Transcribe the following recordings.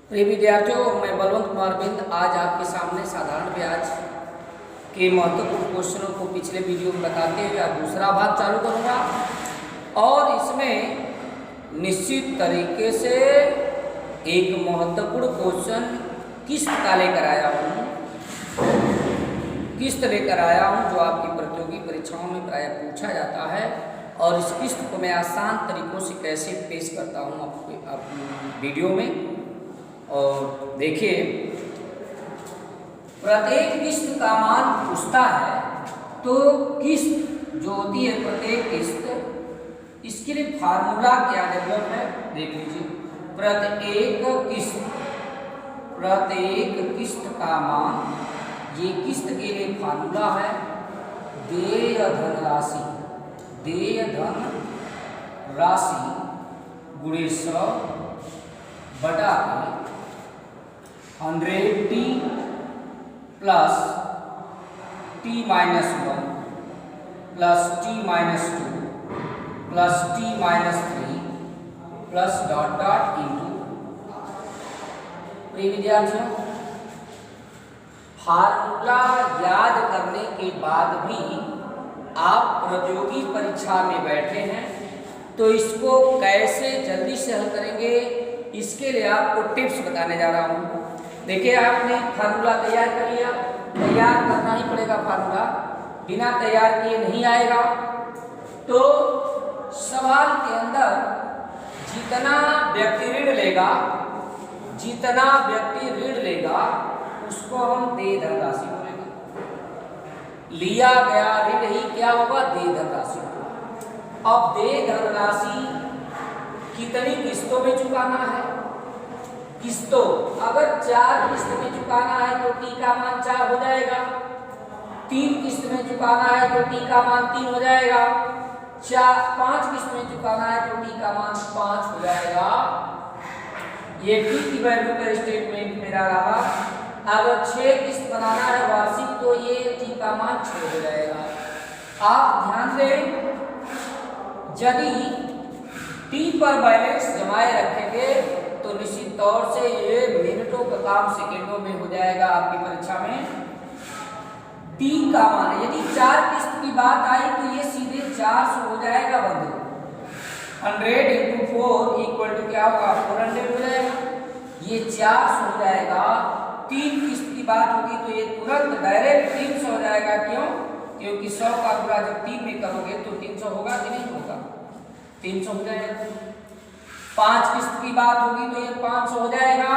प्रिय विद्यार्थियों, मैं बलवंत कुमार बिंद आज आपके सामने साधारण ब्याज के महत्वपूर्ण क्वेश्चनों को पिछले वीडियो में बताते हुए अब दूसरा भाग चालू करूँगा और इसमें निश्चित तरीके से एक महत्वपूर्ण क्वेश्चन किस्त का लेकर आया हूँ। किस्त लेकर आया हूँ जो आपकी प्रतियोगी परीक्षाओं में प्रायः पूछा जाता है और इस किस्त को मैं आसान तरीकों से कैसे पेश करता हूँ आपको वीडियो में। और देखिए, प्रत्येक किस्त का मान पूछता है तो किस्त जो होती है प्रत्येक किस्त, इसके लिए फार्मूला क्या डेवलप है देख लीजिए। प्रत्येक किस्त का मान, ये किस्त के लिए फार्मूला है देय धन राशि गुणे 100 बटा 100t plus t minus 1 plus t minus 2 plus t minus 3 plus dot dot into. प्रिय विद्यार्थियों, फार्मूला याद करने के बाद भी आप प्रतियोगी परीक्षा में बैठे हैं तो इसको कैसे जल्दी से हल करेंगे, इसके लिए आपको टिप्स बताने जा रहा हूँ। देखिए, आपने फार्मूला तैयार कर लिया, तैयार करना ही पड़ेगा फार्मूला, बिना तैयार किए नहीं आएगा। तो सवाल के अंदर जितना व्यक्ति ऋण लेगा उसको हम देय धन राशि बोलेंगे। लिया गया ऋण ही क्या होगा, देय धन राशि। अब देय धन राशि कितनी किस्तों में चुकाना है? किस्तों अगर 4 किस्त में चुकाना है तो टी का मान 4 हो जाएगा। 3 किस्त में चुकाना है तो टी का मान 3 हो जाएगा। 5 किस्त में चुकाना है तो टी का मान 5 हो जाएगा। ये टी की वैल्यू का स्टेटमेंट मेरा रहा। अगर 6 किस्त बनाना है वार्षिक तो ये टी का मान 6 हो जाएगा। आप ध्यान दें, यदि टी पर बैलेंस जमाए रखेंगे तो निश्चित तौर से ये मिनटों का काम सेकेंडों में हो जाएगा आपकी परीक्षा में। टी का मान यदि 4 किस्त की बात आई तो ये सीधे 400 हो जाएगा बंधु। 100 इंटू 4 इक्वल टू क्या होगा, 400 हो जाएगा। ये 400 हो जाएगा। 3 किस्त की बात होगी तो ये तुरंत डायरेक्ट 300 हो जाएगा। क्यों? क्योंकि 100 का गुणा जब 3 में करोगे तो 300 होगा कि नहीं होगा, 300 हो जाएगा। 5 किस्त की बात होगी तो ये 500 हो जाएगा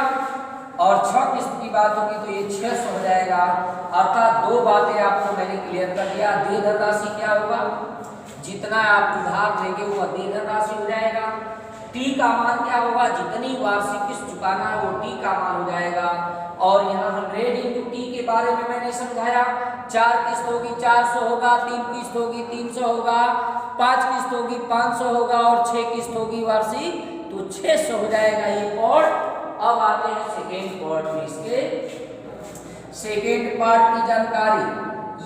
और 6 किस्त की बात होगी तो ये 600 हो जाएगा। अर्थात 2 बातें आपको मैंने क्लियर कर दिया। देय धन राशि क्या होगा, जितना आप उधार देंगे वो देय धन राशि हो जाएगा। टी का मान क्या होगा, जितनी वार्षिक किस्त चुकाना है वो टी का मान हो जाएगा। और यहाँ 100 इंटू टी के बारे में मैंने समझाया। 4 किस्त होगी 400 होगा, 3 किस्त होगी 300 होगा, 5 किस्त होगी 500 होगा और 6 किस्त होगी वार्षिक तो 600 हो जाएगा ये पार्ट। अब आते हैं सेकेंड पार्ट में। इसके सेकेंड पार्ट की जानकारी,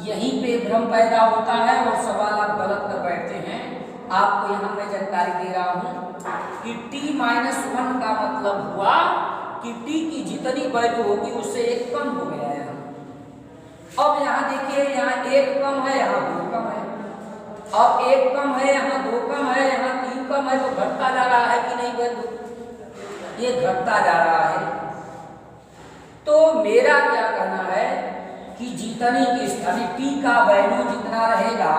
यहीं पे भ्रम पैदा होता है और सवाल आप गलत कर बैठते हैं। आपको यहाँ मैं जानकारी दे रहा हूँ कि t-1 का मतलब हुआ कि t की जितनी वैल्यू होगी उससे 1 कम हो गया है। अब यहाँ देखिए, यहाँ 1 कम है, यहाँ 2 कम है। अब 1 कम है, यहाँ 2 कम है, यहाँ 3 कम है, तो घटता जा रहा है कि नहीं बंधु, ये घटता जा रहा है। तो मेरा क्या कहना है कि जितनी किस्त टी का वैल्यू जितना रहेगा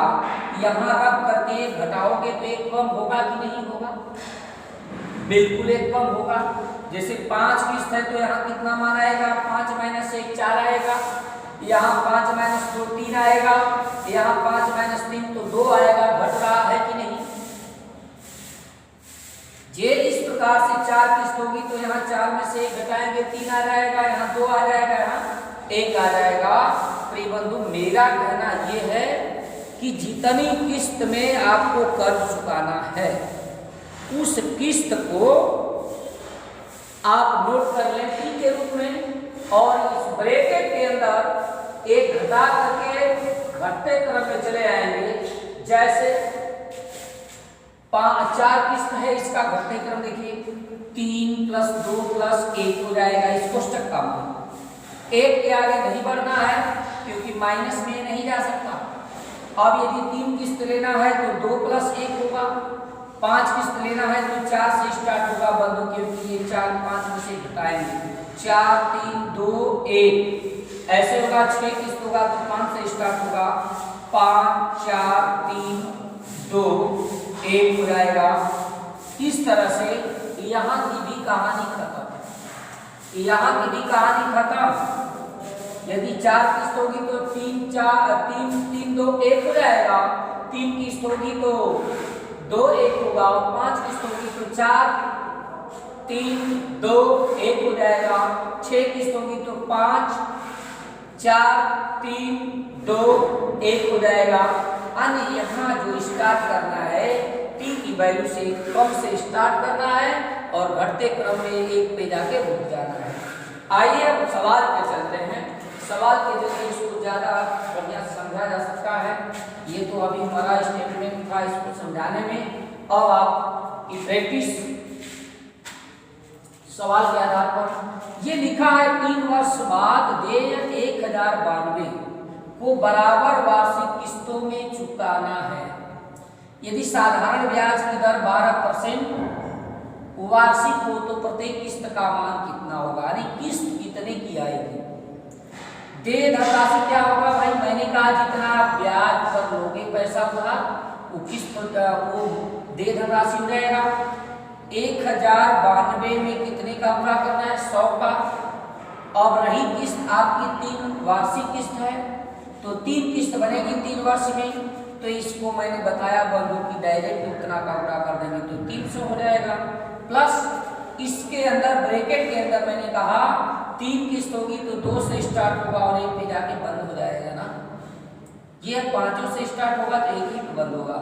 यहाँ रख करके घटाओगे तो 1 कम होगा कि नहीं होगा, बिल्कुल 1 कम होगा। जैसे 5 किस्त है तो यहाँ कितना मान आएगा, 5 माइनस 1 4 आएगा। यहाँ 5 माइनस 2 3 आएगा। यहाँ 5 माइनस 3 तो 2 आएगा। घट रहा है कि नहीं। ये इस प्रकार से 4 किस्त होगी तो यहाँ 4 में से 1 घटाएंगे 3 आ जाएगा, यहाँ 2 आ जाएगा, यहाँ 1 आ जाएगा। प्रिय बंधु, मेरा कहना ये है कि जितनी किस्त में आपको कर्ज चुकाना है उस किस्त को आप नोट कर लें टी के रूप में और इस ब्रैकेट के अंदर एक घटा करके घटते क्रम में चले आएंगे। जैसे 4 किस्त है, इसका घटते क्रम देखिए 3 प्लस 2 प्लस 1 हो जाएगा इस कोष्टक का मान। 1 के आगे नहीं बढ़ना है क्योंकि माइनस में नहीं जा सकता। अब यदि 3 किस्त लेना है तो 2 प्लस 1 होगा, 5 किस्त लेना है तो 4 से स्टार्ट होगा बंधु, क्योंकि ये 4 5 में से घटाएंगे 4 3 2 1 ऐसे होगा। 6 किस्त होगा तो 5 से स्टार्ट होगा 5 4 3 2 1 हो जाएगा। इस तरह से यहाँ की भी कहानी खत्म। यहाँ की भी कहानी खत्म। यदि 4 किस्त होगी तो 3 4 3 3 2 1 हो जाएगा। 3 किस्त होगी तो 2 1 होगा और 5 किस्त होगी तो 4 3 2 1 हो जाएगा। 6 किस्त होगी तो 5 4 3 2 1 हो जाएगा। यानी यहाँ जो स्टार्ट करना है t की वैल्यू से कम से स्टार्ट करना है और घटते क्रम में 1 पे जाके रुक जाना है। आइए अब सवाल पे चलते हैं। सवाल के जरिए इसको ज़्यादा बढ़िया समझा जा सकता है। ये तो अभी हमारा स्टेटमेंट था इसको समझाने में। अब आप प्रैक्टिस सवाल के आधार पर ये लिखा है 3 वर्ष बाद देय 1092 को बराबर वार्षिक किस्तों में चुकाना है। यदि साधारण ब्याज की दर 12% वार्षिक हो तो प्रत्येक किस्त का मान कितना होगा, यानी किस्त कितने की आएगी। देय धनराशि क्या होगा भाई, मैंने कहा जितना ब्याज पर लोगे पैसा उधार वो किस्त वो देय धनराशि हो जाएगा। 1092 में कितने का पूरा करना है, 100 का। अब रही किस्त आपकी 3 वार्षिक किस्त है तो 3 किस्त बनेगी 3 वर्ष में, तो इसको मैंने बताया बंधु की डायरेक्ट उतना का पूरा कर देंगे तो 300 हो जाएगा। प्लस इसके अंदर ब्रैकेट के अंदर मैंने कहा 3 किस्त होगी तो 2 से स्टार्ट होगा और 1 पे जाके बंद हो जाएगा ना। ये 5 से स्टार्ट होगा तो 1 ही पे बंद होगा।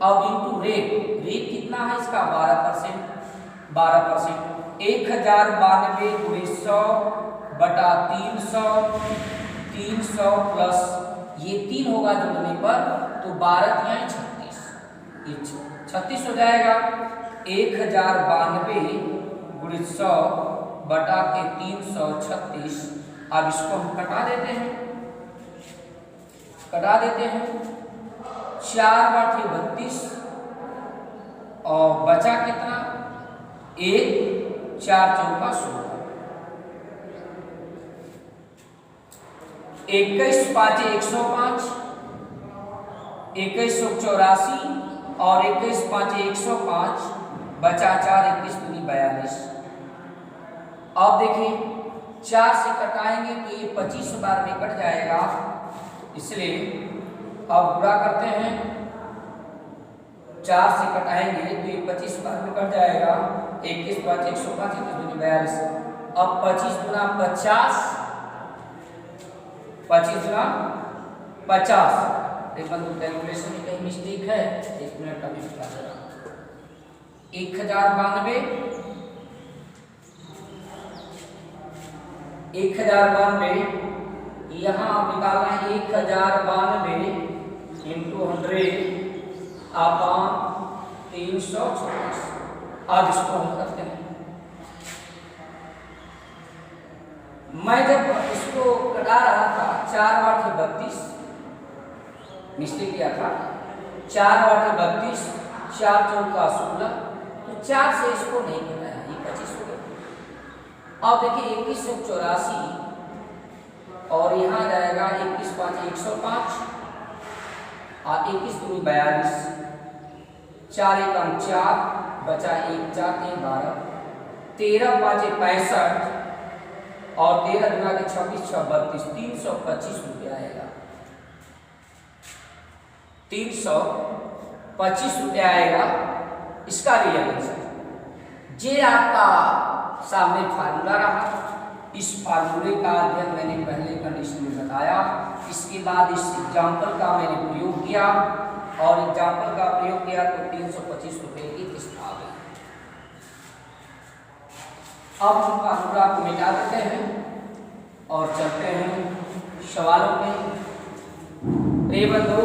अब इंटू रेट, रेट कितना है इसका 12%। 12% 1092 गुणित 100 बटा 300 प्लस ये 3 होगा जोड़ने पर तो 12 या 36, ये 36 हो जाएगा। 1092 गुणित 100 बटा के 336। अब इसको हम कटा देते हैं 4 बटे 32 और बचा कितना 1 4 चौका 16। 21 5 105 21 84 और 21 5 105 बचा 4 21 दूनी 42। अब देखिए 4 से कटाएंगे तो ये 25 बार में कट जाएगा, इसलिए अब गुणा करते हैं। 4 से कटाएंगे तो ये 25 बार में कट जाएगा। 21 5 105 21 दूनी 42। अब 25 गुना 50 25 गुना 50। बंधु कैलकुलेशन में कहीं मिस्टेक है, 1 मिनट अभी बता दे रहा हूं। 1092 यहाँ निकालना है 1092 इंटू 100 अपॉन 336। अब इसको हम करते हैं। मैं जब इसको कटा रहा था 4 बटे 32 मिस्टेक किया था, 4 बटे 32 4 चौका 16 तो 4 से इसको नहीं घटाया, ये 25 हो गया। अब देखिए 2184 और यहाँ जाएगा 21 5 105 और 21 दूनी 42। 4 एकम 4 बचा 1 4 3 12। 13 5 65 और 13 गुना के 26 6 32 325 रुपया आएगा। 325 रुपया आएगा इसका रियल आंसर। ये आपका सामने फार्मूला रहा। इस फार्मूले का अध्ययन मैंने पहले कंडीशन में बताया। इसके बाद इस एग्जाम्पल का मैंने प्रयोग किया और एग्जाम्पल का प्रयोग किया तो 325 रुपये की किस्त आ गई। अब हम फार्मूला को मिटा देते हैं और चलते हैं सवालों में। रे बंधु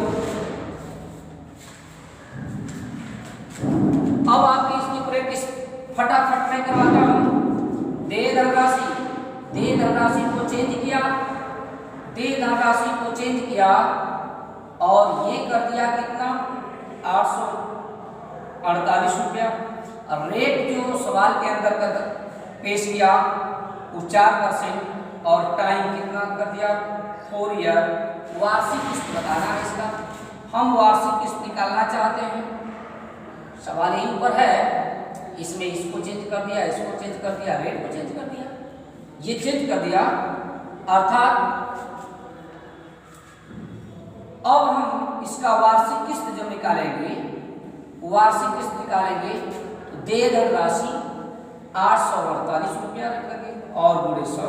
अब आपकी इसकी प्रैक्टिस फटाफट मैं करवाता हूं। देय धनराशि, देय धनराशि को चेंज किया, देय धनराशि को चेंज किया और ये कर दिया कितना 848 रुपया। रेट जो सवाल के अंदर पेश किया वो 4% और टाइम कितना कर दिया 4 ईयर। वार्षिक किस्त बताना है इसका, हम वार्षिक किस्त निकालना चाहते हैं। सवाल यहीं ऊपर है, इसमें इसको चेंज कर दिया, इसको चेंज कर दिया, रेट को चेंज कर दिया, ये चेंज कर दिया। अर्थात अब हम इसका वार्षिक किस्त जब निकालेंगे, वार्षिक किस्त निकालेंगे तो देय धनराशि 848 रुपया रखेंगे और गुणे 100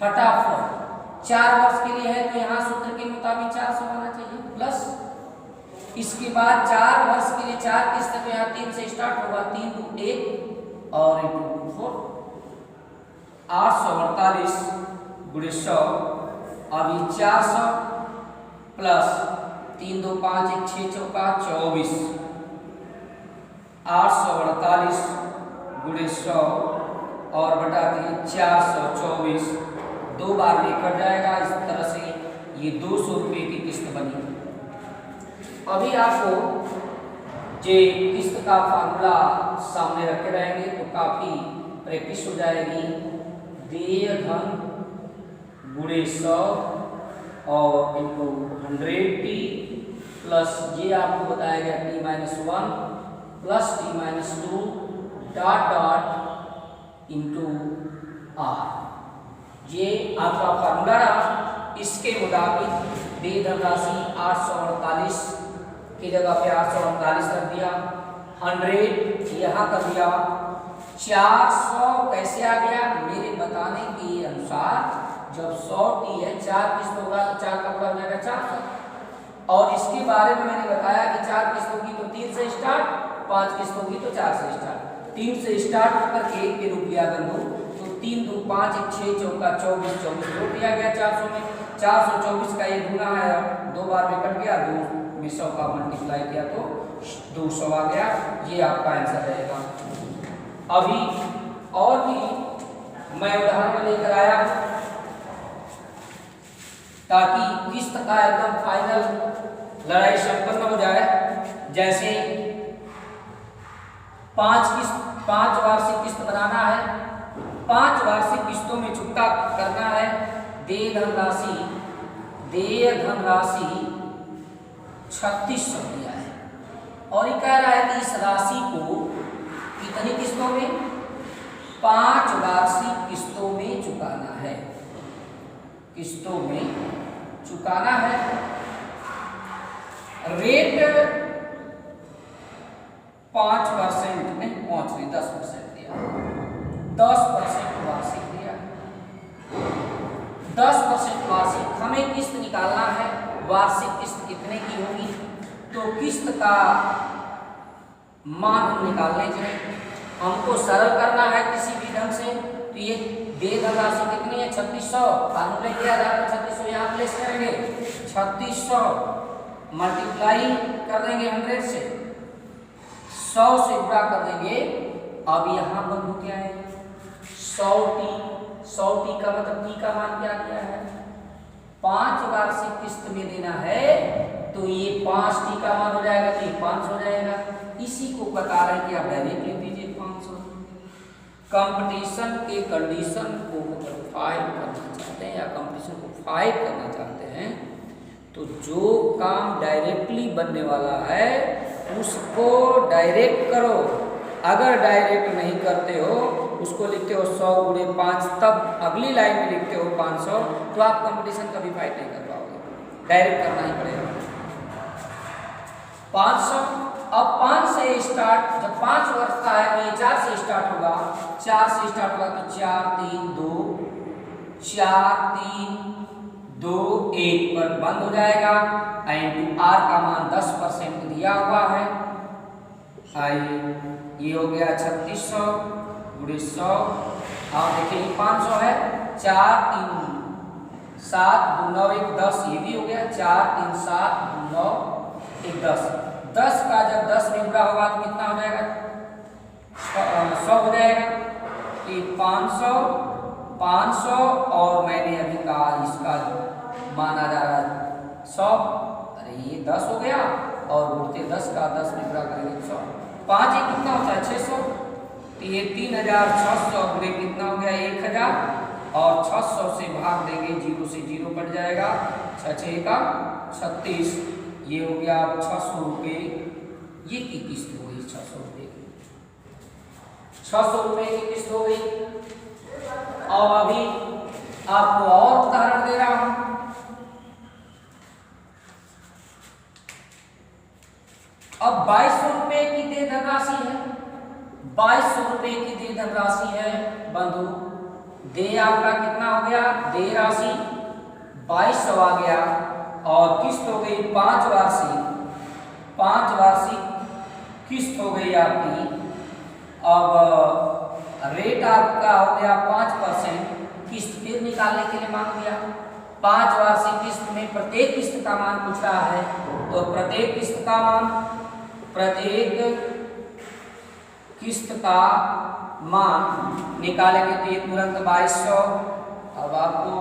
फटाफट 4 वर्ष के लिए है तो यहाँ सूत्र के मुताबिक 400 आना चाहिए प्लस। इसके बाद 4 वर्ष के लिए 4 किस्त तो यहाँ 3 से स्टार्ट होगा, 3 2 1 और 1 2 4 848 गुणे 100। अभी 400 प्लस 3 2 5 1 6 चौका 24 848 गुणे 100 और बटा 424 दो बार में कट जाएगा। इस तरह से ये 200 रुपये की किस्त बनी। अभी आपको जे किस्त का फार्मूला सामने रखे रहेंगे तो काफी प्रैक्टिस हो जाएगी। देय धन गुणे 100 और इनको 100t प्लस ये आपको बताया गया t-1 plus t-2 dot dot into r। ये आपका फार्मूला रहा। इसके मुताबिक देय धनराशि 848 की जगह पे 848 रख दिया, 100 यहाँ कर दिया, 400 कैसे आ गया मेरे बताने के अनुसार जब 100t है 4 किस्त होगा तो 4 का पूरा हो जाएगा 400। और इसके बारे में मैंने बताया कि 4 किस्त होगी तो 3 से स्टार्ट, 5 किस्त होगी तो 4 से स्टार्ट। 3 से स्टार्ट होकर के 1 के रुपया अगर दो तो 3 2 5 1 6 चौका 24 24 जोड़ दिया गया 400 में। 424 का ये गुना है, 2 बार में कट गया, 2 में 100 का मल्टीप्लाई किया तो 200 आ गया। ये आपका आंसर रहेगा। अभी और भी मैं उदाहरण लेकर आया ताकि किस्त का एकदम फाइनल लड़ाई संपन्न हो जाए। जैसे 5 वार्षिक किस्त बनाना है, 5 वार्षिक किस्तों में चुकता करना है। देय धनराशि 3600 दिया है और ये कह रहा है कि इस राशि को कितनी किस्तों में 5 वार्षिक किस्तों में चुकाना है, किस्तों में चुकाना है। रेट 5% नहीं 10% दिया, 10% वार्षिक दिया, 10% वार्षिक। हमें किस्त निकालना है, वार्षिक किस्त कितने की होगी तो किस्त का मान हम निकालने के लिए हमको सरल करना है किसी भी ढंग से। तो ये देय धनराशि कितनी है 3600, फार्मूले के आधार पर 3600 यहाँ प्लेस करेंगे, 3600 मल्टीप्लाई कर देंगे 100 से, 100 से गुणा कर देंगे। अब यहाँ पर क्या है 100t का मतलब t का मान क्या दिया है 5 वार्षिक किस्त में देना है तो ये 5t का मान हो जाएगा तो ये 500 हो जाएगा। इसी को बता रहे हैं कि आप डायरेक्ट लिख दीजिए 500। कंपटीशन के कंडीशन को फाइट करना चाहते हैं या कंपटीशन को फाइट करना चाहते हैं तो जो काम डायरेक्टली बनने वाला है उसको डायरेक्ट करो। अगर डायरेक्ट नहीं करते हो उसको लिखते हो 100 गुणे 5, तब अगली लाइन में लिखते हो 500 तो आप कंपटीशन कभी फाइट नहीं कर पाओगे, डायरेक्ट करना ही पड़ेगा। 500 अब 5 से स्टार्ट, जब 5 वर्ष का है तो ये 4 से स्टार्ट होगा, 4 से स्टार्ट होगा तो 4 3 2 4 3 2 1 पर बंद हो जाएगा। R का मान 10% दिया हुआ है। ये हो गया 3600 गुणे 100। आप देखिए 500 है, 4 3 7 2 9 1 10, ये भी हो गया 4 3 7 2 9 1 10। 10 का जब 10 में गुणा होगा तो कितना हो जाएगा 100 हो जाएगा, ये 500 500 और मैंने अभी कहा इसका माना जा रहा है 100, अरे ये 10 हो गया और उड़ते 10 का 10 में पूरा करेंगे 100, 5 ये कितना होता है 600, तो ये 3600 गुणे कितना हो गया 1000 और 600 से भाग देंगे, 0 से 0 कट जाएगा, 6 6 का 36, ये हो गया 600 रुपये, ये की किस्त हो गई 600 रुपये की, 600 रुपये की किस्त हो गई। और अभी आपको और उदाहरण दे रहा हूं, अब 2200 रुपये की दे धनराशि है, 2200 रुपये की दे धनराशि है बंधु, दे आपका कितना हो गया, दे राशि 2200 आ गया और किस्त हो गई 5 वार्षिक किस्त हो गई आपकी। अब रेट आपका हो गया 5%, किस्त फिर निकालने के लिए मांग दिया, 5 वार्षिक किस्त में प्रत्येक किस्त का मान पूछ रहा है, तो प्रत्येक किस्त का मान निकालेंगे तो ये तुरंत 2200, अब आपको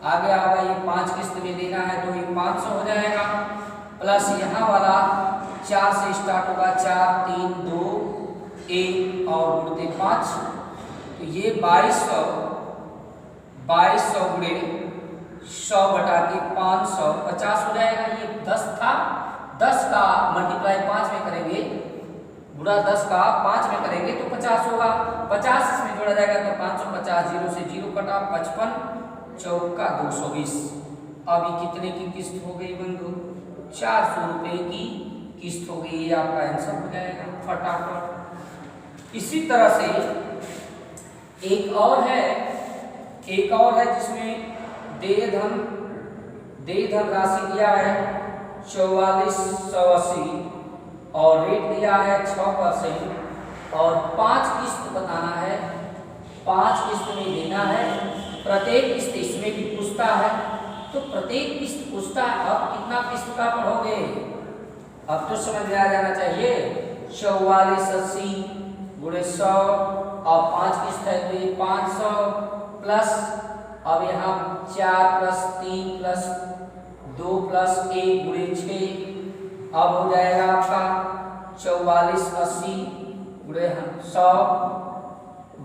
आ गया होगा ये 5 किस्त में देना है तो ये 500 हो जाएगा, प्लस यहाँ वाला 4 से स्टार्ट होगा, 4 3 2 1 और उड़ते 5, तो ये 2200 गुणे 100 बटा के 500 50 हो जाएगा, ये 10 था, 10 का मल्टीप्लाई 5 में करेंगे, गुणा 10 का 5 में करेंगे तो 50 होगा, 50 इसमें जोड़ा जाएगा तो 550, 0 से 0 कटा, 55 चौका 220, अभी कितने की किस्त हो गई बंधु, 400 रुपये की किस्त हो गई, आपका आंसर हो जाएगा फटाफट। इसी तरह से एक और है जिसमें दे धन राशि दिया है 4480 और रेट दिया है 6% और 5 किस्त बताना है, 5 किस्त में देना है, प्रत्येक किस्त इसमें भी पूछता है, तो प्रत्येक किस्त पूछता है, अब कितना किस्त का पढ़ोगे, अब तो समझ में आ जाना चाहिए, 4480 गुणे 100 और 5 किस्त है तो ये 500 प्लस, अब यहाँ 4 प्लस 3 प्लस 2 प्लस 1 गुणे 6, अब हो जाएगा आपका 4480 गुणे 100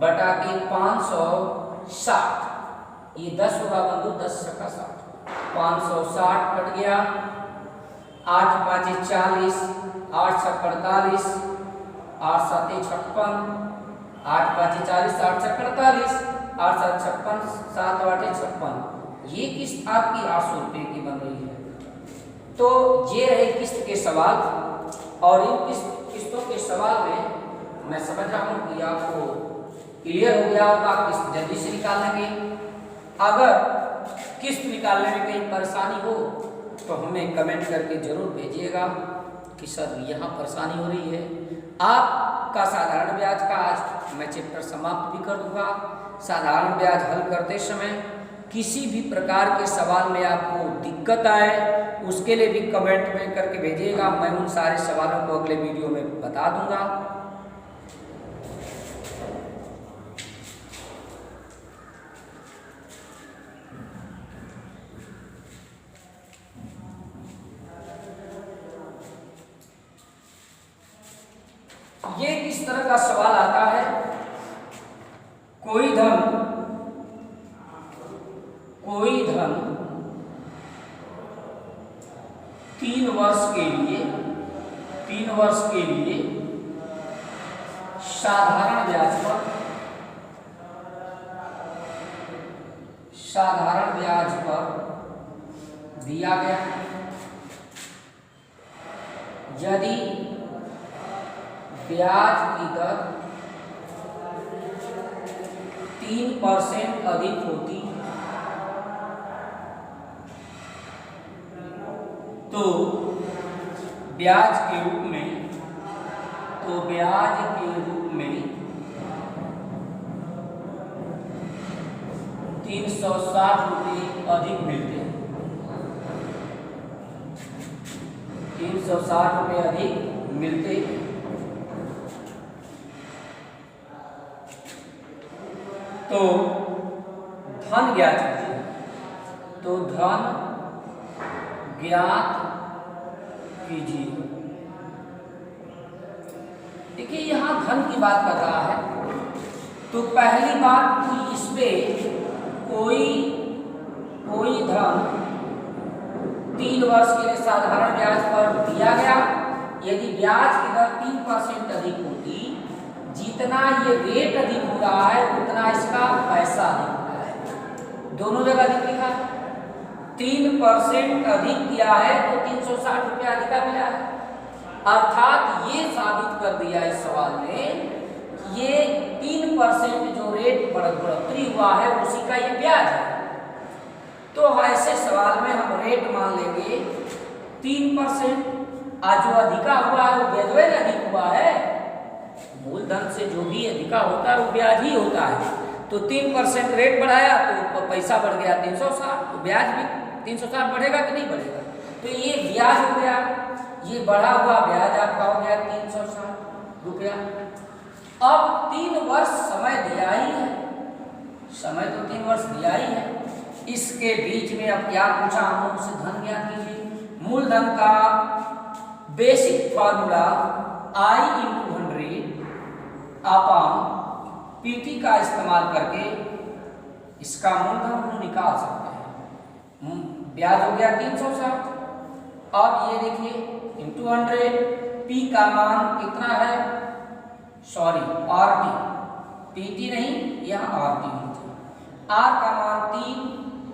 बटा के 560, ये 10 होगा बंधु, 10 का 60, 560 कट गया, 8 5 40, 8 6 48, 8 7 56, 8 5 40, 8 6 48, 8 7 56, 7 8 56, ये किस्त आपकी 800 रुपये की बन रही है। तो ये रहे किस्त के सवाल, और इन किस्तों के सवाल में मैं समझ रहा हूँ कि आपको क्लियर हो गया होगा, किस्त जल्दी से निकाल लेंगे। अगर किस्त निकालने में कहीं परेशानी हो तो हमें कमेंट करके जरूर भेजिएगा कि सर यहाँ परेशानी हो रही है। आपका साधारण ब्याज का आज मैं चैप्टर समाप्त भी कर दूंगा। साधारण ब्याज हल करते समय किसी भी प्रकार के सवाल में आपको दिक्कत आए उसके लिए भी कमेंट में करके भेजिएगा, मैं उन सारे सवालों को अगले वीडियो में बता दूंगा। ये किस तरह का सवाल आता है, कोई धन 3 वर्ष के लिए साधारण ब्याज पर दिया गया। यदि ब्याज की दर 3% अधिक होती तो ब्याज के रूप में 360 रुपये अधिक मिलते, 360 रुपये अधिक मिलते। तो धन ज्ञात कीजिए। तो धन ज्ञात कीजिए। देखिए यहां धन की बात कर रहा है, तो पहली बात कि इस पे कोई धन 3 वर्ष के लिए साधारण ब्याज पर दिया गया। यदि ब्याज की दर 3% अधिक होती, जितना ये रेट अधिक हो रहा है उतना इसका पैसा अधिक हो रहा है। दोनों जगह अधिक लिखा है। 3% अधिक किया है तो 360 रुपया अधिक मिला है। अर्थात ये साबित कर दिया इस सवाल में कि ये 3% जो रेट बढ़ोतरी हुआ है उसी का ये ब्याज है। तो ऐसे सवाल में हम रेट मान लेंगे 3%। आज जो अधिका हुआ है वो ब्याज अधिक हुआ है। मूलधन से जो भी अधिका होता है वो ब्याज ही होता है। तो 3% रेट बढ़ाया तो पैसा बढ़ गया 360, तो ब्याज भी 360 बढ़ेगा कि नहीं बढ़ेगा। तो ये ब्याज हो गया, ये बढ़ा हुआ ब्याज आपका हो गया 360 रुपया। अब 3 वर्ष समय दिया ही है, समय तो 3 वर्ष दिया ही है। इसके बीच में अब क्या पूछा हम लोग से, धन ज्ञात कीजिए। मूलधन का basic formula I × 100 upon PT का इस्तेमाल करके इसका मूलधन हम निकाल सकते हैं। ब्याज हो गया 360। अब ये देखिए × 100, P का मान कितना है, सॉरी RT, PT नहीं, यहाँ RT होता है। R का मान 3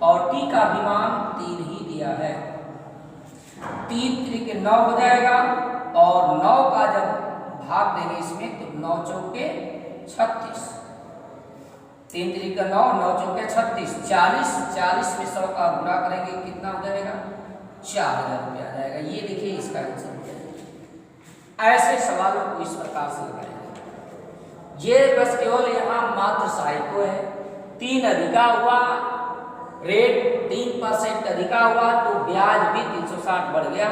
और T का भी मान 3 ही दिया है। 3 × 9 हो जाएगा और 9 का जब भाग देंगे इसमें तो 9 चौके 36, 3 × 9, 9 चौके 36, 40 में 100 का गुणा करेंगे कितना हो जाएगा, 4000 रुपया आ जाएगा। ये देखिए इसका आंसर हो जाएगा। ऐसे सवालों को इस प्रकार से लगाएंगे। ये बस केवल यहाँ मात्र सहायक है। 3 अधिका हुआ, रेट 3% अधिका हुआ तो ब्याज भी 360 बढ़ गया।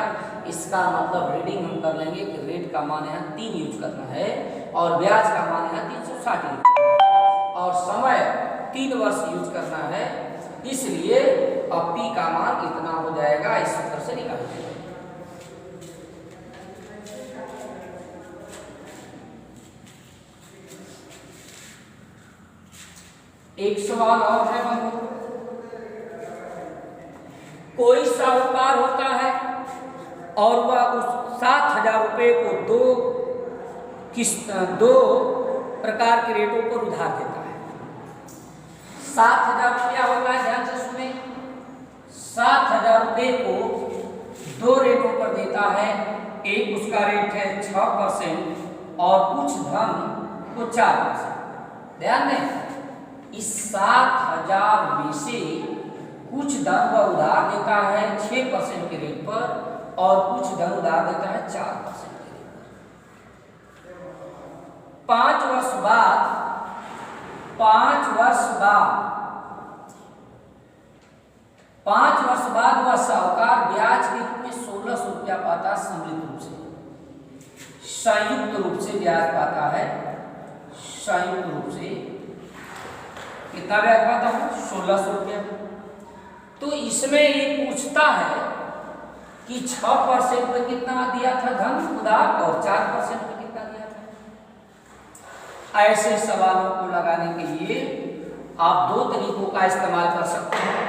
इसका मतलब रीडिंग हम कर लेंगे कि रेट का मान यहाँ 3 यूज करना है और ब्याज का मान यहाँ 360 और समय 3 वर्ष यूज करना है। इसलिए अब P का मान इतना हो जाएगा। इस सूत्र से निकालिए। एक सवाल और है बंधु। कोई साहूकार होता है और वह उस 7000 रुपये को दो प्रकार के रेटों पर उधार देता है। 7000 रुपया होगा, ध्यान से सुने। 7000 रुपये को 2 रेटों पर देता है। एक उसका रेट है 6% और कुछ धन को 4%। ध्यान दें, इस 7000 में से कुछ धन वह उधार देता है 6% के रेट पर और कुछ धन उधार देता है 4% के रेट पर। 5 वर्ष बाद वह साहूकार ब्याज के रूप में 1600 रुपया पाता है। सम्मिलित रूप से, संयुक्त रूप से ब्याज पाता है। संयुक्त रूप से कितना ब्याज पाता है, 1600 रुपया। तो इसमें ये पूछता है कि 6% पे कितना दिया था धन उधार और 4% पे कितना दिया था। ऐसे सवालों को लगाने के लिए आप 2 तरीकों का इस्तेमाल कर सकते हैं।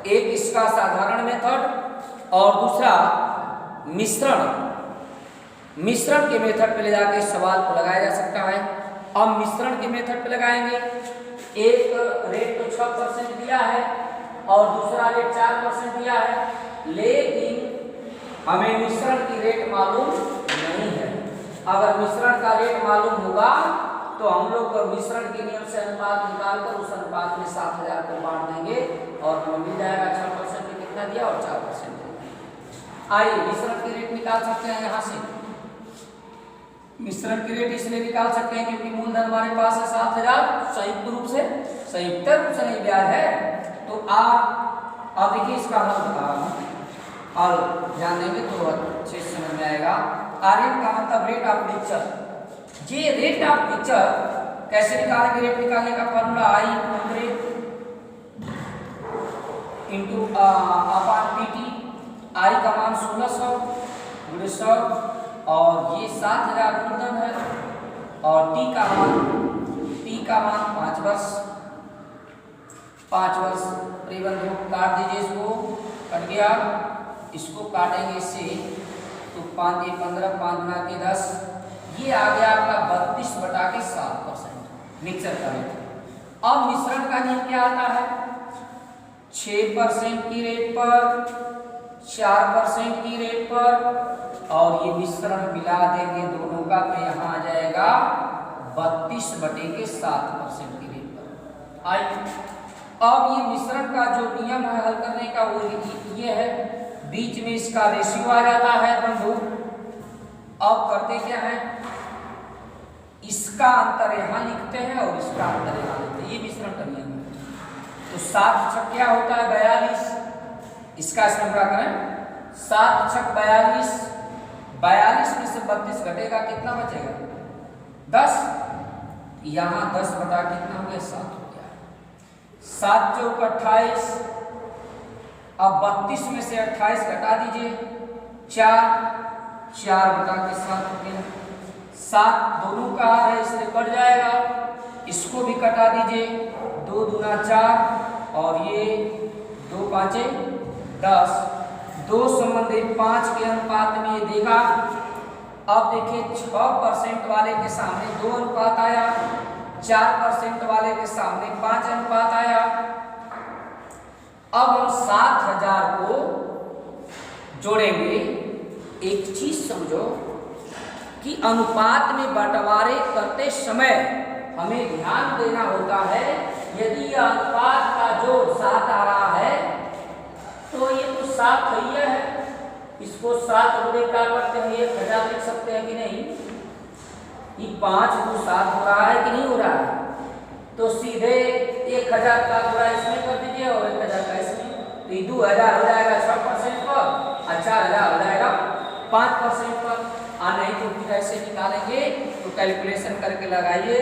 एक इसका साधारण मेथड और दूसरा मिश्रण के मेथड पे ले जाकर सवाल को लगाया जा सकता है। अब मिश्रण के मेथड पे लगाएंगे। एक रेट तो 6% दिया है और दूसरा रेट 4% दिया है, लेकिन हमें मिश्रण की रेट मालूम नहीं है। अगर मिश्रण का रेट मालूम होगा तो हम लोग मिश्रण के नियम से अनुपात निकालकर उस अनुपात में 7000 को बांट देंगे और हमें मिल जाएगा 6% में कितना दिया और 4% दिया। आइए मिश्रण की रेट निकाल सकते हैं। यहाँ से मिश्रण की रेट इसलिए निकाल सकते हैं क्योंकि मूलधन हमारे पास है 7000, संयुक्त रूप से नहीं ब्याज है। तो आप देखिए इसका हल बता रहा हूँ, हल ध्यान देंगे तो अच्छे से समझ में आएगा। RM का मतलब रेट ऑफ मिक्सचर। ये रेट ऑफ मिक्सचर कैसे निकालेंगे? रेट निकालने का formula I rate into upon PT. I का मान 1600 गुणे 100 और ये 7000 मूलधन है और टी का मान 5 वर्ष। 5 वर्ष परिबंधों काट दीजिए, इसको कट गया, इसको काटेंगे इससे तो 5 ये 15 5 गुना के 10, ये आ गया आपका 32/7% मिक्सर का रेट। अब मिश्रण का नियम क्या आता है? 6% की रेट पर 4% की रेट पर और ये मिश्रण मिला देंगे दोनों का तो यहाँ आ जाएगा 32/7% की रेट पर। आइए अब ये मिश्रण का जो नियम है हल करने का वो ये है, बीच में इसका रेशियो आ जाता है बंधु। अब करते क्या है, इसका अंतर यहाँ लिखते हैं और इसका अंतर यहाँ लिखते हैं, ये मिश्रण का नियम है। तो 7 छक क्या होता है 42, इसका इसमें क्या करें 7 छक 42, 42 में से 32 घटेगा कितना बचेगा 10, यहाँ 10 बटा कितना हो गया 7 हो गया। 7 चौक 28, अब 32 में से 28 घटा दीजिए 4 बटा के 7 हो गया। 7 दोनों का है इसलिए कट जाएगा, इसको भी कटा दीजिए 2 दूना 4 और ये 2 पाँचे 10, 2 संबंधी 5 के अनुपात में ये देगा। अब देखिए 6% वाले के सामने 2 अनुपात आया, 4% वाले के सामने 5 अनुपात आया। अब हम 7000 को जोड़ेंगे। एक चीज समझो कि अनुपात में बंटवारे करते समय हमें ध्यान देना होता है, यदि यह अनुपात का जोड़ 7 आ रहा है तो ये तो 7 है, इसको 7 गुणे क्या करते हैं 1000 लिख सकते हैं कि नहीं? ये 5 को 7 हो रहा है कि नहीं हो रहा है? तो सीधे 1000 का गुणा इसमें कर दीजिए और 1000 का इसमें, तो ये 2000 हो जाएगा 6% पर और 4000 हो जाएगा 5% पर। नहीं तो फिर ऐसे निकालेंगे तो कैलकुलेशन करके लगाइए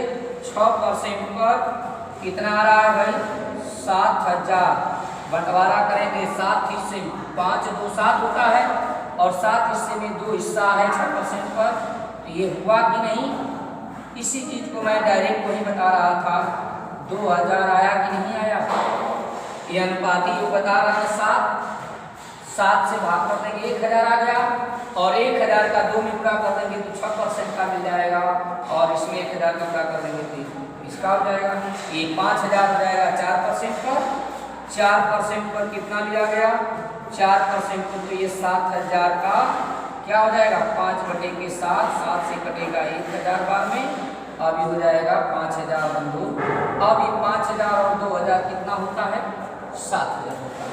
6% पर कितना आ रहा है भाई 7000, बंटवारा करेंगे 7 हिस्से में, 5 2 7 होता है और 7 हिस्से में 2 हिस्सा है 6% पर, तो ये हुआ कि नहीं? इसी चीज को मैं डायरेक्ट वही बता रहा था, 2000 आया कि नहीं आया? ये अनुपाती जो बता रहा है 7 से भाग कर देंगे 1000 आ गया और 1000 का 2 में गुणा कर देंगे तो 6% का मिल जाएगा और इसमें 1000 का गुणा कर देंगे तो इसका हो जाएगा। ये 5000 हो जाएगा 4% पर, 4% पर कितना लिया गया 4% पर, तो ये 7000 का क्या हो जाएगा 5/7, 7 से कटेगा 1000 बार में, अब ये हो जाएगा 5000 बंधु। अब ये 5000 और 2000 कितना होता है 7000 होता है।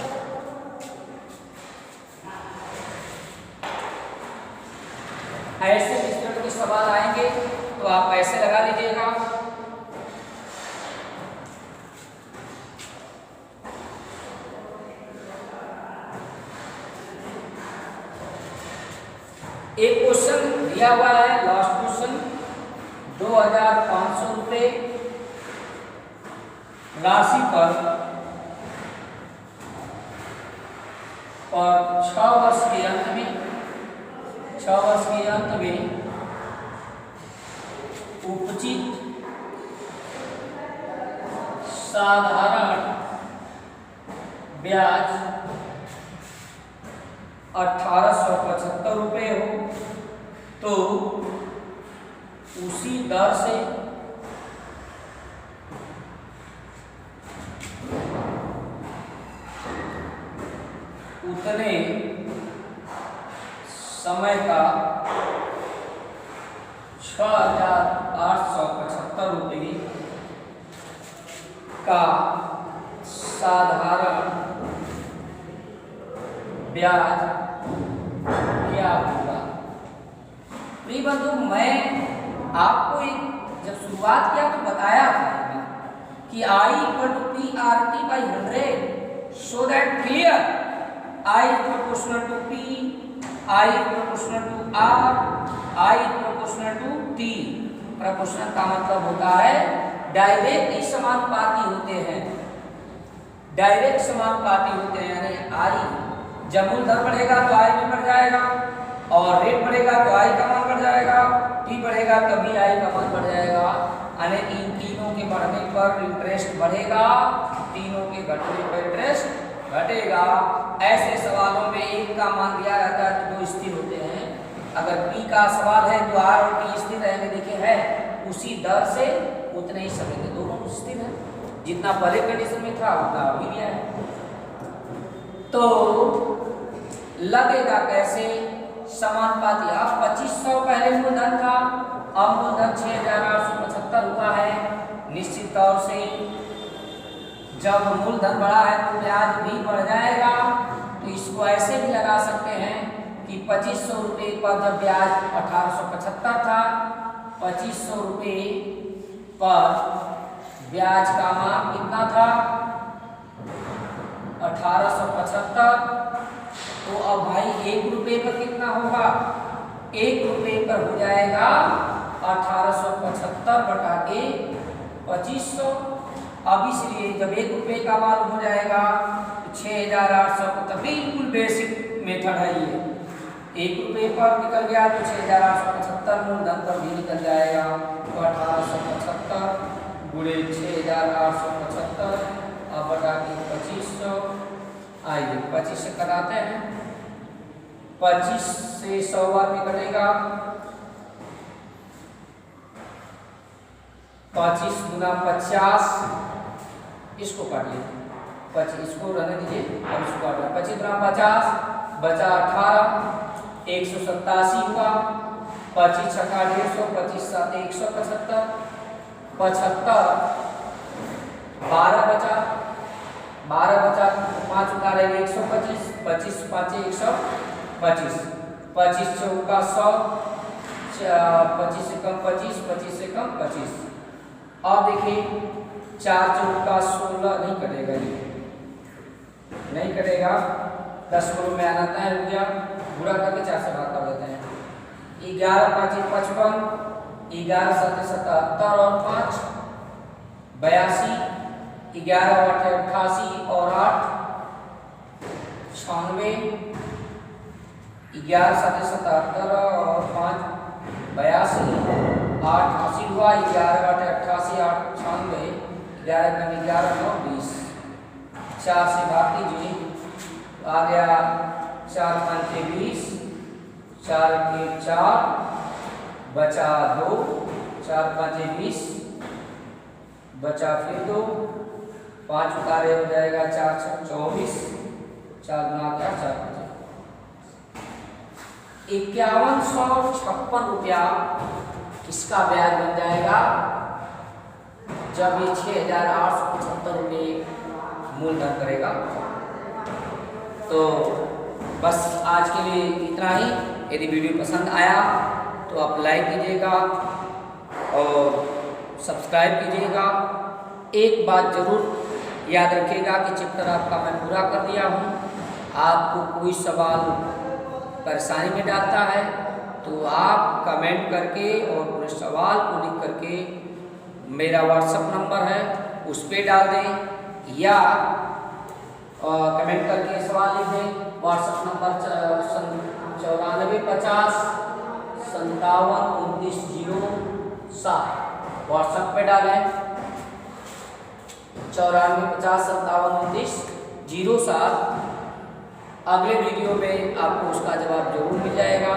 ऐसे मिश्रण के सवाल आएंगे तो आप ऐसे लगा लीजिएगा। एक क्वेश्चन दिया हुआ है, लास्ट क्वेश्चन 2500 रुपये राशि पर 6 वर्ष के अंत में 6 वर्ष के अंत में उपचित साधारण ब्याज 1875 रुपये हो तो उसी दर से उतने समय का 6875 रुपये का साधारण ब्याज क्या होगा? प्रिय बंधु, मैं आपको एक जब शुरुआत किया तो बताया था कि I = PRT/100, so that clear I proportional to P, I proportional to R, I proportional to T। Proportional का मतलब होता है डायरेक्ट ही समानुपाती होते हैं, डायरेक्ट समानुपाती होते हैं, यानी आई जब मूलधन बढ़ेगा तो आई भी बढ़ जाएगा, और रेट बढ़ेगा तो आई का मान बढ़ जाएगा, टी बढ़ेगा तभी आई का मान बढ़ जाएगा, यानी इन तीनों के बढ़ने पर इंटरेस्ट बढ़ेगा, तीनों के घटने पर इंटरेस्ट घटेगा। ऐसे सवालों में एक का मान दिया रहता है तो दो स्थिर होते हैं, अगर पी का सवाल है तो आर और टी स्थिर रहेंगे, देखिए है उसी दर से उतने ही समय के दोनों स्थिर है, जितना पहले कंडीशन में था उतना अभी भी है। तो लगेगा कैसे समानुपाती, अब 2500 पहले मूलधन था, अब मूलधन 6875 हुआ है। निश्चित तौर से जब मूलधन बढ़ा है तो ब्याज भी बढ़ जाएगा, तो इसको ऐसे भी लगा सकते हैं कि 2500 रुपये पर जब ब्याज 1875 था, 2500 रुपये पर ब्याज का मान कितना था 1875, तो अब भाई 1 रुपये पर कितना होगा, 1 रुपये पर हो जाएगा 1875 बटा के 2500। अब इसलिए जब 1 रुपये का मालूम हो जाएगा तो 6875, बिल्कुल बेसिक मेथड है ये, 1 रुपये पर निकल गया तो 6875 मूलधन पर भी निकल जाएगा, तो 1875 गुणे 6875 अब बटा के 2500। आइए 25 से कराते हैं, 25 से 100 बार में कटेगा, 25 गुना 50, इसको काटिए, 25 इसको रहने दीजिए, अब इसको काटना, 25 गुना 50 बचा 18, 187 हुआ, 25 छक्का 150, 25 सात 175, 75 12 बचा, 5 उतारेंगे 125, 25 5 125, 25 चौका 100, 25 से कम 25, 25 से कम 25। अब देखिए 4 चौका 16 नहीं कटेगा, ये नहीं कटेगा, 10 में आना तय हो गया, बुरा करके 4 से भाग कर देते हैं, 11 5 55, 11 7 77 और 5 82, 11 8 88 और 8 96, 11 7 77 और 5 82, 8 80 हुआ, 11 8 88 8 96, 11 कम 11 9 20, 4 से भाग कीजिए, आ गया 4 5 20, 4 के 4 बचा 2, 4 5 20 बचा फिर 2, 5 उतारे हो जाएगा 4 6 24, 4 गुना 4 4 5156 रुपया इसका ब्याज बन जाएगा जब ये 6875 रुपये मूलधन करेगा। तो बस आज के लिए इतना ही। यदि वीडियो पसंद आया तो आप लाइक कीजिएगा और सब्सक्राइब कीजिएगा। एक बात ज़रूर याद रखिएगा कि चैप्टर आपका मैं पूरा कर दिया हूँ। आपको कोई सवाल परेशानी में डालता है तो आप कमेंट करके और पूरे सवाल को लिख करके मेरा व्हाट्सएप नंबर है उस पर डाल दें, या कमेंट करके सवाल लिख दें। व्हाट्सएप नंबर 9450 57 29 07 व्हाट्सएप पे डालें, 9450 57 29 07। अगले वीडियो में आपको उसका जवाब जरूर मिल जाएगा।